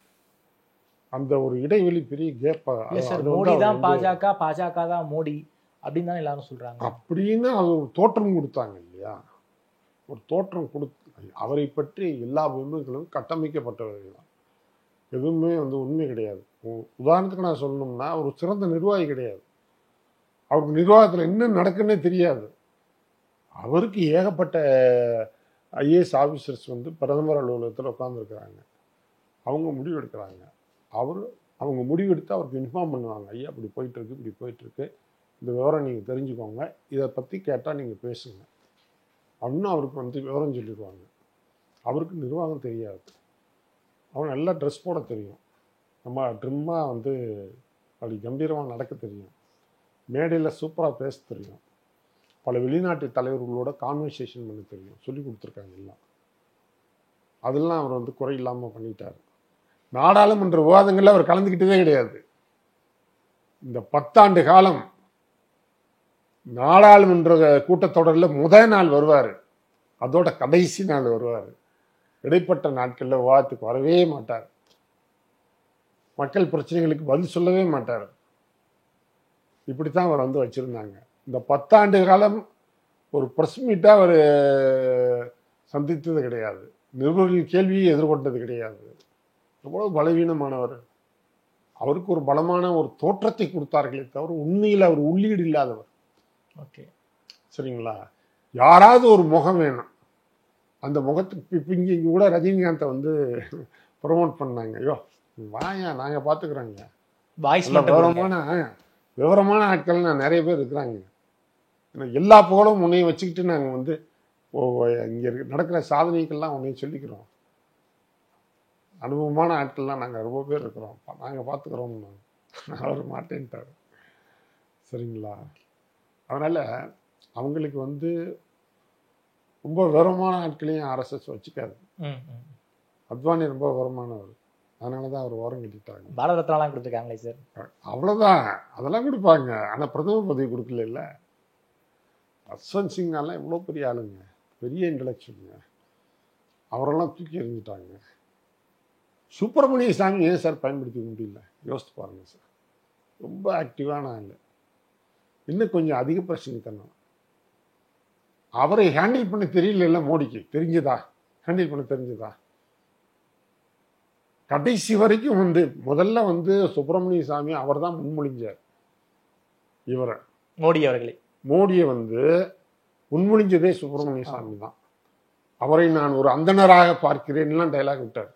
அந்த ஒரு இடைவெளி பெரிய கேப்பாக. மோடி தான் பாஜக, பாஜக தான் மோடி அப்படின்னு தான் எல்லாரும் சொல்றாங்க. அப்படின்னு அது ஒரு தோற்றம் கொடுத்தாங்க இல்லையா? ஒரு தோற்றம் கொடுத்து அவரை பற்றி எல்லா விமர்சனங்களும் கட்டமைக்கப்பட்டவர்கள் தான். எதுவுமே வந்து உண்மை கிடையாது. உதாரணத்துக்கு நான் சொல்லணும்னா ஒரு சிறந்த நிர்வாகி கிடையாது. அவருக்கு நிர்வாகத்தில் என்ன நடக்குன்னே தெரியாது. அவருக்கு ஏகப்பட்ட ஐஏஎஸ் ஆஃபீஸர்ஸ் வந்து பிரதமர் அலுவலகத்தில் உட்காந்துருக்குறாங்க. அவங்க முடிவு எடுக்கிறாங்க. அவங்க முடிவெடுத்து அவருக்கு இன்ஃபார்ம் பண்ணுவாங்க. ஐயா இப்படி போயிட்டுருக்கு, இப்படி போயிட்டுருக்கு, இந்த விவரம் நீங்கள் தெரிஞ்சுக்கோங்க, இதை பற்றி கேட்டால் நீங்கள் பேசுங்க அப்படின்னு அவருக்கு வந்து விவரம் சொல்லிடுவாங்க. அவருக்கு நிர்வாகம் தெரியாது. அவன் நல்லா ட்ரெஸ் போட தெரியும், நம்ம ட்ரிம்மாக வந்து அப்படி கம்பீரமாக நடக்க தெரியும், மேடையில் சூப்பராக பேச தெரியும், பல வெளிநாட்டு தலைவர்களோட கான்வர்சேஷன் பண்ண தெரியும், சொல்லி கொடுத்துருக்காங்க எல்லாம். அதெல்லாம் அவர் வந்து குறை இல்லாமல் பண்ணிட்டார். நாடாளுமன்ற விவாதங்களில் அவர் கலந்துக்கிட்டதே கிடையாது. இந்த 10 ஆண்டு காலம் நாடாளுமன்ற கூட்டத்தொடரில் முதல் நாள் வருவார், அதோட கடைசி நாள் வருவார். இடைப்பட்ட நாட்களில் விவாதத்துக்கு வரவே மாட்டார். மக்கள் பிரச்சனைகளுக்கு பதில் சொல்லவே மாட்டார். இப்படித்தான் அவர் வந்து வச்சிருந்தாங்க. இந்த 10 ஆண்டு காலம் ஒரு பிரஸ் மீட்டாக அவர் சந்தித்தது கிடையாது. நிருபர்களின் கேள்வியை எதிர்கொண்டது கிடையாது. எவ்வளவு பலவீனமானவர். அவருக்கு ஒரு பலமான ஒரு தோற்றத்தை கொடுத்தார்களே தவிர உண்மையில் அவர் உள்ளீடு இல்லாதவர். ஓகே, சரிங்களா? யாராவது ஒரு முகம் வேணும். அந்த முகத்துக்கு இப்போ இங்கே கூட ரஜினிகாந்தை வந்து ப்ரொமோட் பண்ணாங்க. ஐயோ வாயா நாங்கள் பார்த்துக்குறோங்க, விவரமான ஆட்கள் நான் நிறைய பேர் இருக்கிறாங்க, எல்லா புகழும் உன்னையும் வச்சுக்கிட்டு நாங்கள் வந்து இங்கே நடக்கிற சாதனைகள்லாம் உன்னையும் சொல்லிக்கிறோம், அனுபவமான ஆட்கள்லாம் நாங்கள் ரொம்ப பேர் இருக்கிறோம், நாங்கள் பார்த்துக்குறோம்னு அவர் மாட்டேன்ட்டார். சரிங்களா? அதனால் அவங்களுக்கு வந்து ரொம்ப விவரமான ஆட்களையும் ஆர்எஸ்எஸ் வச்சுக்காது. அத்வானி ரொம்ப விவரமானவர், அதனால தான் அவர் ஓரம் கட்டிட்டாங்க. பாரத ரத்னாலாம் கொடுத்துருக்காங்களே சார். அவ்வளோதான், அதெல்லாம் கொடுப்பாங்க. ஆனால் பிரதமர் பதவி கொடுக்கல. இல்லை, ஜஸ்வந்த் சிங்காலாம் எவ்வளோ பெரிய ஆளுங்க, பெரிய இன்டலெக்சுவலுங்க, அவரெல்லாம் தூக்கி எறிஞ்சிட்டாங்க. சுப்பிரமணிய சாமி ஏன் சார் பயன்படுத்திக்க முடியல? யோசித்து பாருங்க சார். ரொம்ப ஆக்டிவான ஆள், இன்னும் கொஞ்சம் அதிக பிரச்சனை தரணும். அவரை ஹேண்டில் பண்ண தெரியல. மோடிக்கு தெரிஞ்சதா? ஹேண்டில் பண்ண தெரிஞ்சதா? கடைசி வரைக்கும் வந்து முதல்ல வந்து சுப்பிரமணிய சாமி அவர் தான் முன்மொழிஞ்சார். இவரை மோடியை வந்து முன்மொழிஞ்சதே சுப்பிரமணிய சாமி தான். அவரை நான் ஒரு அந்தணராக பார்க்கிறேன்லாம் டைலாக் விட்டார்.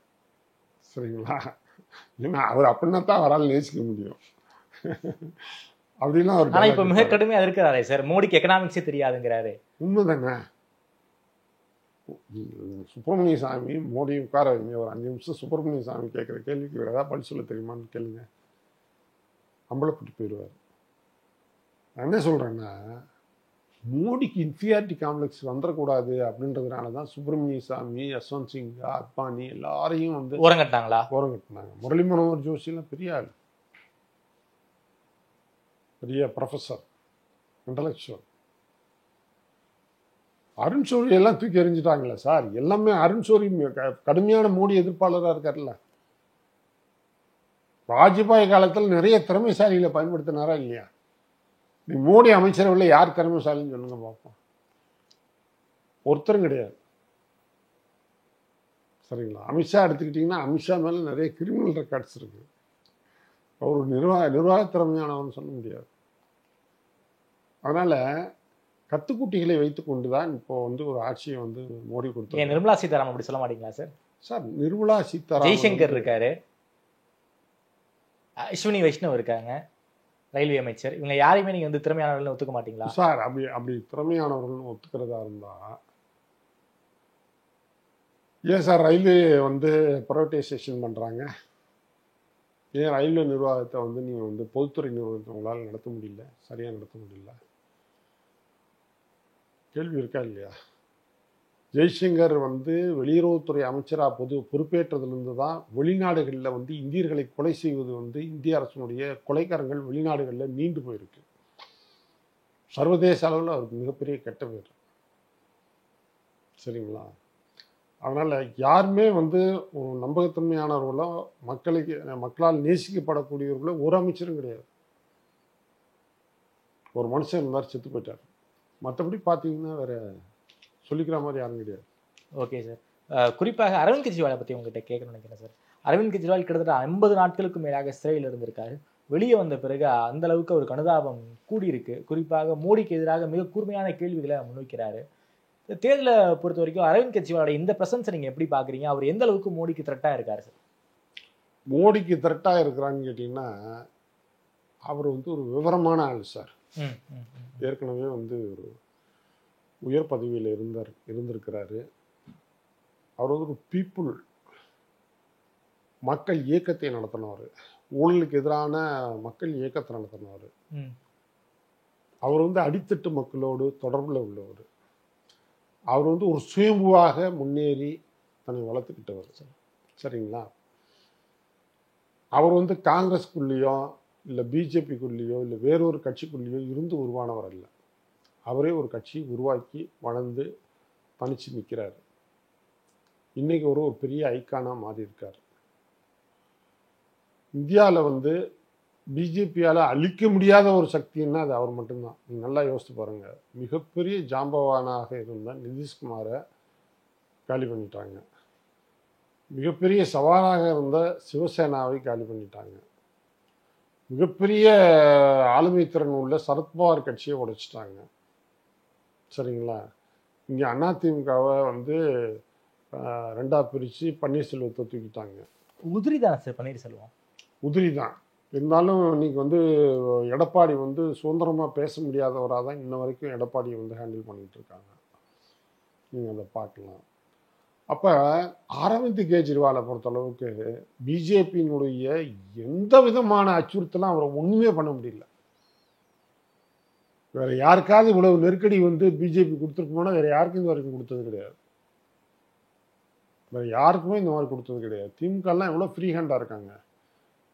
சரிங்களா? ஏன்னா அவர் அப்படின்னா தான் அவரால் நேசிக்க முடியும். அப்படின்னா அவர் இப்ப மிக கடுமையா இருக்கிறாரே சார். மோடிக்கு எக்கனாமிக்ஸே தெரியாதுங்கிறாரு. உண்மைதானே? சுப்பிரமணிய சாமி மோடி உட்கார வைங்க, ஒரு 5 நிமிஷம் சுப்பிரமணிய சாமி கேட்குற கேள்விக்கு வேறு ஏதாவது பதில் சொல்ல தெரியுமான்னு கேளுங்க, அம்பலப்பட்டு போயிடுவார். நான் என்ன சொல்கிறேன்னா, மோடிக்கு இன்ஃபீரியாரிட்டி காம்ப்ளெக்ஸ் வந்துடக்கூடாது அப்படின்றதுனால தான் சுப்பிரமணிய சாமி, யஸ்வந்த் சிங், அத்வானி எல்லாரையும் வந்து ஓரங்கட்டினாங்க. முரளி மனோகர் ஜோஷிலாம் பெரிய ஆள், பெரிய ப்ரொஃபஸர், இன்டலெக்சுவல். அருண் ஷோரி எல்லாம் தூக்கி எறிஞ்சிட்டாங்களே சார். எல்லாமே அருண் ஷோரி கடுமையான மோடி எதிர்ப்பாளராக இருக்கார்ல. வாஜ்பாய் காலத்தில் நிறைய திறமைசாலிகளை பயன்படுத்தினாரா இல்லையா? நீ மோடி அமைச்சரவையில் யார் திறமைசாலின்னு சொல்லுங்க பார்ப்போம். ஒருத்தரும் கிடையாது. சரிங்களா? அமித்ஷா எடுத்துக்கிட்டிங்கன்னா அமித்ஷா மேலே நிறைய கிரிமினல் ரெக்கார்ட்ஸ் இருக்கு. அவர் நிர்வாக திறமையானவன்னு சொல்ல முடியாது. அதனால் கத்துக்குட்டிகளை வைத்து கொண்டு தான் இப்போ வந்து ஒரு ஆட்சியை வந்து மோடி கொடுத்தாரு. நிர்மலா சீதாராமன் அப்படி சொல்ல மாட்டீங்களா சார்? சார் நிர்மலா சீதாராமன், ஜெய்சங்கர் இருக்காரு, அஸ்வினி வைஷ்ணவ் இருக்காங்க, ரயில்வே அமைச்சர், இவங்க யாரையுமே நீங்க வந்து திறமையானவர்கள் ஒத்துக்க மாட்டீங்களா சார்? அப்படி திறமையானவர்கள் ஒத்துக்கிறதா இருந்தா ஏன் சார் ரயில்வே வந்து ப்ரைவேட்டைசேஷன் பண்ணுறாங்க? ஏன் ரயில்வே நிர்வாகத்தை வந்து நீங்கள் வந்து பொதுத்துறை நிறுவனத்தை உங்களால் நடத்த முடியல, சரியாக நடத்த முடியல? கேள்வி இருக்கா இல்லையா? ஜெய்சங்கர் வந்து வெளியுறவுத்துறை அமைச்சராக பொறுப்பேற்றதுலேருந்து தான் வெளிநாடுகளில் வந்து இந்தியர்களை கொலை செய்வது வந்து இந்திய அரசினுடைய கொலைக்காரங்கள் வெளிநாடுகளில் நீண்டு போயிருக்கு. சர்வதேச அளவில் அவருக்கு மிகப்பெரிய கெட்ட பேர். சரிங்களா? அதனால் யாருமே வந்து ஒரு நம்பகத்தன்மையானவர்களோ மக்களால் நேசிக்கப்படக்கூடியவர்களோ ஒரு அமைச்சரும் கிடையாது. ஒரு மனுஷன் இருந்தார், செத்து போயிட்டார். மற்றபடி பார்த்தீங்கன்னா வேற சொல்லிக்கிற மாதிரி யாரும் கிடையாது. Okay sir. குறிப்பாக அரவிந்த் கெஜ்ரிவாலை பற்றி உங்ககிட்ட கேட்கணும்னு நினைக்கிறேன் சார். அரவிந்த் கெஜ்ரிவால் கிட்டத்தட்ட 50 நாட்களுக்கு மேலாக சிறையில் இருந்திருக்காரு. வெளியே வந்த பிறகு அந்த அளவுக்கு ஒரு அனுதாபம் கூடியிருக்கு. குறிப்பாக மோடிக்கு எதிராக மிக கூர்மையான கேள்விகளை முன்வைக்கிறாரு. தேர்தலை பொறுத்த வரைக்கும் அரவிந்த் கெஜ்ரிவாலோட இந்த பிரசன்ஸை நீங்க எப்படி பாக்குறீங்க? அவர் எந்த அளவுக்கு மோடிக்கு த்ரெட்டா இருக்காரு சார்? மோடிக்கு த்ரெட்டா இருக்கிறான்னு கேட்டீங்கன்னா, அவர் வந்து ஒரு விவரமான ஆள் சார். ஏற்கனவே வந்து ஒரு உயர் பதவியில் இருந்திருக்கிறாரு. அவர் வந்து ஒரு பீப்புள் மக்கள் இயக்கத்தை நடத்தினவர். ஊழலுக்கு எதிரான மக்கள் இயக்கத்தை நடத்தினவர். அவர் வந்து அடித்தட்டு மக்களோடு தொடர்பில் உள்ளவர். அவர் வந்து ஒரு சுயம்புவாக முன்னேறி தன்னை வளர்த்துக்கிட்டவர். சரிங்களா? அவர் வந்து காங்கிரஸ்குள்ளேயோ இல்லை பிஜேபிக்குள்ளேயோ இல்லை வேறொரு கட்சிக்குள்ளேயோ இருந்து உருவானவர் அல்ல. அவரே ஒரு கட்சி உருவாக்கி வளர்ந்து தனிச்சு நிற்கிறார். இன்னைக்கு ஒரு பெரிய ஐக்கானாக மாறி இருக்கார். இந்தியாவில் வந்து பிஜேபியால் அழிக்க முடியாத ஒரு சக்தின்னா அது அவர் மட்டும்தான். நீங்கள் நல்லா யோசித்து பாருங்கள். மிகப்பெரிய ஜாம்பவானாக இருந்த நிதிஷ்குமாரை காலி பண்ணிட்டாங்க. மிகப்பெரிய சவாலாக இருந்த சிவசேனாவை காலி பண்ணிட்டாங்க. மிகப்பெரிய ஆளுமை திறன் உள்ள சரத்பவார் கட்சியை உடைச்சிட்டாங்க. சரிங்களா? இங்கே அதிமுகவை வந்து ரெண்டாக பிரித்து பன்னீர்செல்வத்தை தூக்கிட்டாங்க. உதிரி தான் சார் பன்னீர்செல்வம். உதிரி தான். இருந்தாலும் இன்னைக்கு வந்து எடப்பாடி வந்து சுதந்திரமாக பேச முடியாதவராக தான் இன்ன வரைக்கும் எடப்பாடியை வந்து ஹேண்டில் பண்ணிகிட்டு இருக்காங்க. நீங்கள் அதை பார்க்கலாம். அப்போ அரவிந்த் கெஜ்ரிவாலை பொறுத்தளவுக்கு பிஜேபியினுடைய எந்த விதமான அச்சுறுத்தலும் அவரை ஒன்றுமே பண்ண முடியல. வேற யாருக்காவது இவ்வளவு நெருக்கடி வந்து பிஜேபி கொடுத்துருக்கோம்னா வேற யாருக்கும் இது வரைக்கும் கொடுத்தது கிடையாது. வேற யாருக்குமே இந்த மாதிரி கொடுத்தது கிடையாது. திமுகலாம் எவ்வளோ ஃப்ரீ ஹேண்டாக இருக்காங்க,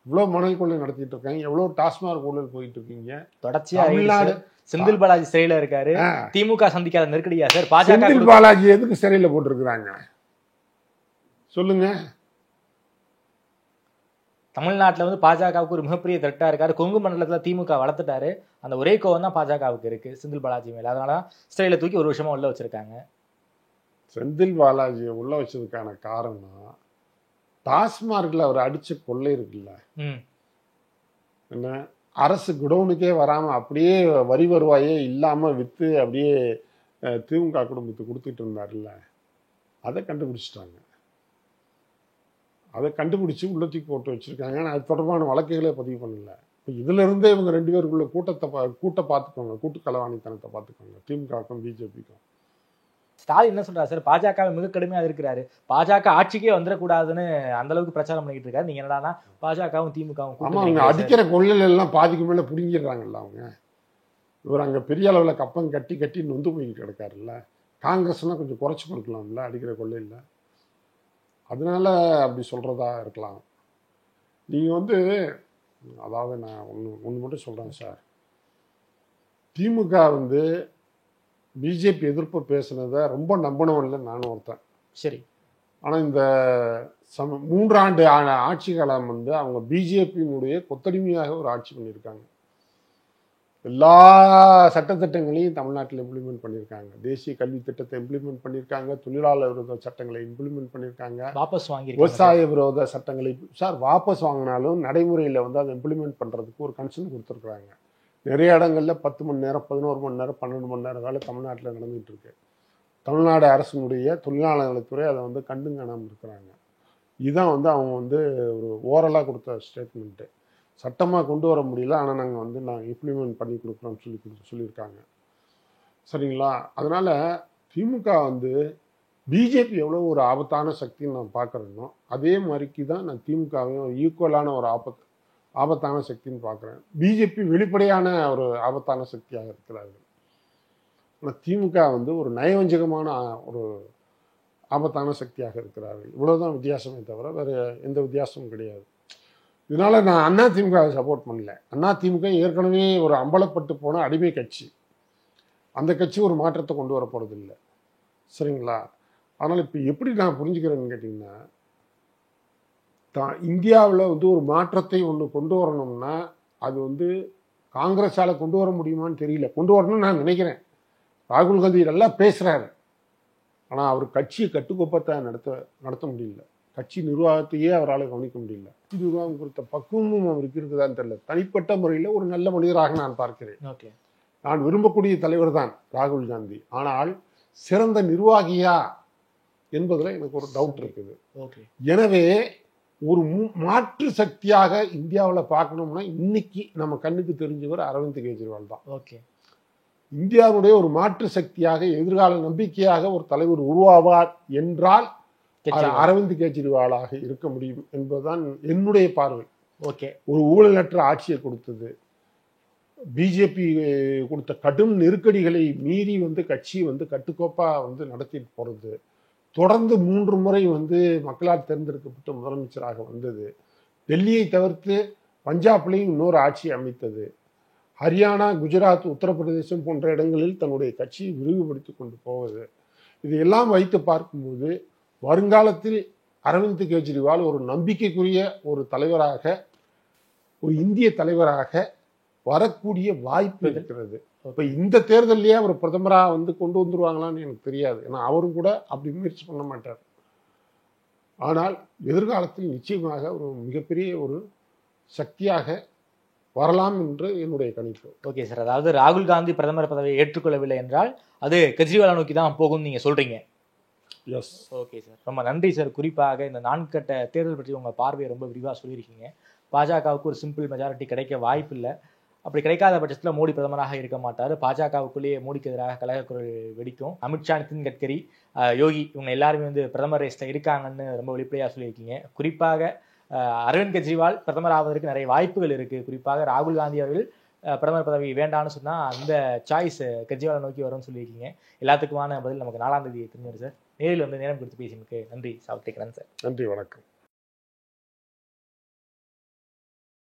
இவ்வளோ மணல் கொள்ளை நடத்திட்டு இருக்காங்க, எவ்வளோ டாஸ்மாக் ஊழல் போயிட்டு இருக்கீங்க. தொடர்ச்சியா தமிழ்நாடு செந்தில் பாலாஜி சிறையில இருக்காரு. திமுக சந்திக்காத நெருக்கடியா சார்? செந்தில் பாலாஜி எதுக்கு சிறையில் போட்டிருக்கிறாங்க சொல்லுங்க. தமிழ்நாட்டில் வந்து பாஜகவுக்கு ஒரு மிகப்பெரிய த்ரெட்டா இருக்காரு. கொங்கு மண்டலத்தில் திமுக வளர்த்துட்டாரு. அந்த ஒரே கோவம் தான் பாஜகவுக்கு இருக்கு செந்தில் பாலாஜி மேல. அதனால சிறையில் தூக்கி ஒரு வருஷமா உள்ள வச்சிருக்காங்க. செந்தில் பாலாஜியை உள்ள வச்சதுக்கான காரணம் டாஸ்மார்க்ல அவர் அடிச்ச கொள்ளை இருக்குல்ல, என்ன அரசு குடோனுக்கே வராம அப்படியே வரி வருவாயே இல்லாம வித்து அப்படியே திமுக குடும்பத்துக்கு கொடுத்துட்டு இருந்தாருல்ல, அதை கண்டுபிடிச்சிட்டாங்க. அதை கண்டுபிடிச்சி உள்ளத்துக்கு போட்டு வச்சிருக்காங்க. ஆனால் அது தொடர்பான வழக்குகளே பதிவு பண்ணல. இப்போ இதுல இருந்தே இவங்க ரெண்டு பேருக்குள்ள கூட்ட பார்த்துக்கோங்க, கூட்டு களவாணித்தனத்தை பார்த்துக்கோங்க, திமுகவுக்கும் பிஜேபிக்கும். ஸ்டாலின் என்ன சொல்றாரு சார்? பாஜக மிக கடுமையா இருக்கிறாரு. பாஜக ஆட்சிக்கே வந்துடக்கூடாதுன்னு அந்த அளவுக்கு பிரச்சாரம் பண்ணிட்டு இருக்காரு. நீங்க என்னன்னா பாஜகவும் திமுகவும் அவங்க அடிக்கிற கொள்ளையில எல்லாம் பாதிக்கு மேல புடுங்கிடுறாங்கல்ல அவங்க. இவர் அங்க பெரிய அளவுல கப்பம் கட்டி கட்டி நொந்து போய் கிடக்காருல்ல. காங்கிரஸ்லாம் கொஞ்சம் குறைச்சி கொடுக்கலாம்ல அடிக்கிற கொள்ளையில. அதனால அப்படி சொல்றதா இருக்கலாம். நீங்க வந்து அதாவது நான் ஒன்று மட்டும் சொல்றேன் சார். திமுக வந்து பிஜேபி எதிர்ப்பு பேசுனதை ரொம்ப நம்பணும் இல்லை, நானும் ஒருத்தன். சரி. ஆனால் இந்த 3 ஆண்டு ஆட்சி காலம் வந்து அவங்க பிஜேபியினுடைய கொத்தடிமையாக ஒரு ஆட்சி பண்ணியிருக்காங்க. எல்லா சட்டத்திட்டங்களையும் தமிழ்நாட்டில் இம்ப்ளிமெண்ட் பண்ணியிருக்காங்க. தேசிய கல்வி திட்டத்தை இம்ப்ளிமெண்ட் பண்ணியிருக்காங்க. தொழிலாளர் விரோத சட்டங்களை இம்ப்ளிமெண்ட் பண்ணியிருக்காங்க. வாபஸ் வாங்கி விவசாய விரோத சட்டங்களை சார் வாபஸ் வாங்கினாலும் நடைமுறையில் வந்து அதை இம்ப்ளிமெண்ட் பண்ணுறதுக்கு ஒரு கன்சர்ன் கொடுத்துருக்குறாங்க. நிறைய இடங்கள்ல 10 மணி நேரம் 11 மணி நேரம் 12 மணி நேரம் வேலை தமிழ்நாட்டில் நடந்துகிட்டு இருக்கு. தமிழ்நாடு அரசினுடைய தொழிலாளர் நலத்துறை அதை வந்து கண்டுங்காணாமல் இருக்கிறாங்க. இதுதான் வந்து அவங்க வந்து ஒரு ஓரலாக கொடுத்த ஸ்டேட்மெண்ட்டு. சட்டமாக கொண்டு வர முடியல, ஆனால் நாங்கள் இம்ப்ளிமெண்ட் பண்ணி கொடுக்குறோம்னு சொல்லியிருக்காங்க. சரிங்களா? அதனால் திமுக வந்து பிஜேபி எவ்வளோ ஒரு ஆபத்தான சக்தின்னு நான் பார்க்குறேனோ அதே மாதிரிக்கு தான் நான் திமுகவையும் ஈக்குவலான ஒரு ஆபத்தான சக்தின்னு பார்க்குறேன். பிஜேபி வெளிப்படையான ஒரு ஆபத்தான சக்தியாக இருக்கிறார்கள். ஆனால் திமுக வந்து ஒரு நயவஞ்சகமான ஒரு ஆபத்தான சக்தியாக இருக்கிறார்கள். இவ்வளவுதான் வித்தியாசமே தவிர வேறு எந்த வித்தியாசமும் கிடையாது. இதனால நான் அதிமுகவை சப்போர்ட் பண்ணல. அதிமுக ஏற்கனவே ஒரு அம்பலப்பட்டு போன அடிமை கட்சி. அந்த கட்சி ஒரு மாற்றத்தை கொண்டு வர போகிறது இல்லை. சரிங்களா? ஆனால் இப்போ எப்படி நான் புரிஞ்சுக்கிறேன்னு கேட்டிங்கன்னா, இந்தியாவில் வந்து ஒரு மாற்றத்தை ஒன்று கொண்டு வரணும்னா அது வந்து காங்கிரஸால் கொண்டு வர முடியுமான்னு தெரியல. கொண்டு வரணும்னு நான் நினைக்கிறேன். ராகுல் காந்தி நல்லா பேசுகிறாரு. ஆனால் அவர் கட்சியை கட்டுக்கோப்பத்தை நடத்த முடியல. கட்சி நிர்வாகத்தையே அவரால் கவனிக்க முடியல. நிர்வாகம் குறித்த பக்குவமும் அவருக்கு இருக்குதான்னு தெரியல. தனிப்பட்ட முறையில் ஒரு நல்ல மனிதராக நான் பார்க்கிறேன். ஓகே, நான் விரும்பக்கூடிய தலைவர் தான் ராகுல் காந்தி. ஆனால் சிறந்த நிர்வாகியா என்பதில் எனக்கு ஒரு டவுட் இருக்குது. ஓகே. எனவே ஒரு மாற்று சக்தியாக இந்தியாவில் பார்க்கணும்னா இன்னைக்கு நம்ம கண்ணுக்கு தெரிஞ்சவர் அரவிந்த் கெஜ்ரிவால் தான். ஓகே. இந்தியாவுடைய ஒரு மாற்று சக்தியாக எதிர்கால நம்பிக்கையாக ஒரு தலைவர் உருவாவார் என்றால் அரவிந்த் கெஜ்ரிவாலாக இருக்க முடியும் என்பதுதான் என்னுடைய பார்வை. ஓகே. ஒரு ஊழலற்ற ஆட்சியை கொடுத்தது, பிஜேபி கொடுத்த கடும் நெருக்கடிகளை மீறி வந்து கட்சி வந்து கட்டுக்கோப்பா வந்து நடத்திட்டு போறது, தொடர்ந்து 3 முறை வந்து மக்களால் தேர்ந்தெடுக்கப்பட்ட முதலமைச்சராக வந்தது, டெல்லியை தவிர்த்து பஞ்சாப்லையும் இன்னொரு ஆட்சி அமைத்தது, ஹரியானா, குஜராத், உத்தரப்பிரதேசம் போன்ற இடங்களில் தன்னுடைய கட்சியை விரிவுபடுத்தி கொண்டு போவது, இதையெல்லாம் வைத்து பார்க்கும்போது வருங்காலத்தில் அரவிந்த் கெஜ்ரிவால் ஒரு நம்பிக்கைக்குரிய ஒரு தலைவராக, ஒரு இந்திய தலைவராக வரக்கூடிய வாய்ப்பு இருக்கிறது. இப்போ இந்த தேர்தலையே அவர் பிரதமராக வந்து கொண்டு வந்துருவாங்களான்னு எனக்கு தெரியாது. ஏன்னா அவரும் கூட அப்படி முயற்சி பண்ண மாட்டார். ஆனால் எதிர்காலத்தில் நிச்சயமாக ஒரு மிகப்பெரிய ஒரு சக்தியாக வரலாம் என்று என்னுடைய கணிப்பு. ஓகே சார், அதாவது ராகுல் காந்தி பிரதமர் பதவியை ஏற்றுக்கொள்ளவில்லை என்றால் அது கெஜ்ரிவாலை நோக்கி தான் போகும் நீங்க சொல்றீங்க. எஸ். ஓகே சார், ரொம்ப நன்றி சார். குறிப்பாக இந்த 4 கட்ட தேர்தல் பற்றி உங்க பார்வையை ரொம்ப விரிவாக சொல்லியிருக்கீங்க. பாஜகவுக்கு ஒரு சிம்பிள் மெஜாரிட்டி கிடைக்க வாய்ப்பு இல்லை. அப்படி கிடைக்காத பட்சத்தில் மோடி பிரதமராக இருக்க மாட்டார். பாஜகவுக்குள்ளேயே மோடிக்கு எதிராக கலகக்குரல் வெடிக்கும். அமித்ஷா, நிதின் கட்கரி, யோகி இவங்க எல்லாருமே வந்து பிரதமர் ரேஸ்ல இருக்காங்கன்னு ரொம்ப வெளிப்படையாக சொல்லியிருக்கீங்க. குறிப்பாக அரவிந்த் கெஜ்ரிவால் பிரதமர் ஆவதற்கு நிறைய வாய்ப்புகள் இருக்கு. குறிப்பாக ராகுல் காந்தி அவர்கள் பிரதமர் பதவி வேண்டான்னு சொன்னா அந்த சாய்ஸ் கெஜ்ரிவாலை நோக்கி வரும்னு சொல்லியிருக்கீங்க. எல்லாத்துக்குமான பதில் நமக்கு 4ஆம் தேதி தெரிஞ்சிடும் சார். நேரில் வந்து நேரம் கொடுத்து பேசினதுக்கு நன்றி சார். நன்றி, வணக்கம்.